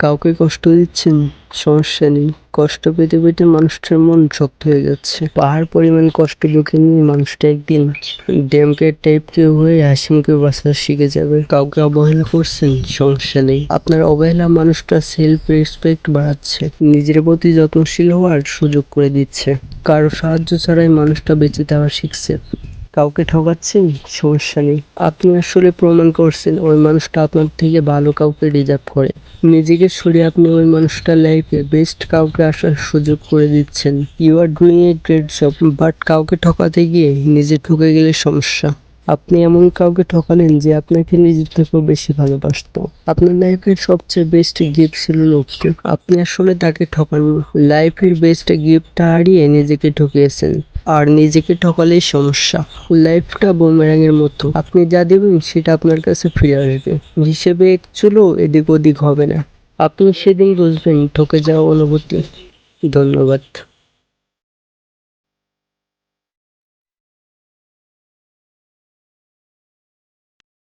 কাউকে কষ্ট দিচ্ছেন? সমস্যা নেই। কষ্ট পেতে পেতে মানুষটার মন শক্ত হয়ে যাচ্ছে। পাহাড় পরিমাণ কষ্ট বুকে নিয়ে মানুষটা একদিন ড্যামকে টাইপকে হয়ে হাসিমুখে বাঁচা শিখে যাবে। কাউকে অবহেলা করছেন? সমস্যা নেই। আপনার অবহেলা মানুষটা সেলফ রেসপেক্ট বাড়াচ্ছে, নিজের প্রতি যত্নশীল হওয়ার সুযোগ করে দিচ্ছে। কারো সাহায্য ছাড়াই মানুষটা বেঁচে থাকা শিখছে। কাউকে ঠকাচ্ছেন? সমস্যা নেই। আপনি আসলে প্রমাণ করছেন ওই মানুষটা আপনার থেকে ভালো কাউকে ডিজার্ভ করে। নিজেকে সরিয়ে আপনি ওই মানুষটার লাইফে বেস্ট কাউকে আসার সুযোগ করে দিচ্ছেন। You are doing a great job. But কাউকে ঠকাতে গিয়ে নিজে ঠকে গেলে সমস্যা। আপনি এমন কাউকে ঠকালেন যে আপনাকে নিজের থেকেও বেশি ভালোবাসতো। আপনার লাইফের সবচেয়ে বেস্ট গিফট ছিল লোককে। আপনি আসলে তাকে ঠকাননি। লাইফের বেস্ট গিফটটা হারিয়ে নিজেকে ঠকিয়েছেন। আর নিজেকে ঠকালেই সমস্যা। লাইফটা বুমেরাং এর মতো, আপনি যা দেবেন সেটা আপনার কাছে ফিরে আসবে। হিসেবে চলো এদিক ওদিক হবে না। আপনি সেদিন বুঝবেন ঠকে যাওয়া অনুভূতি। ধন্যবাদ।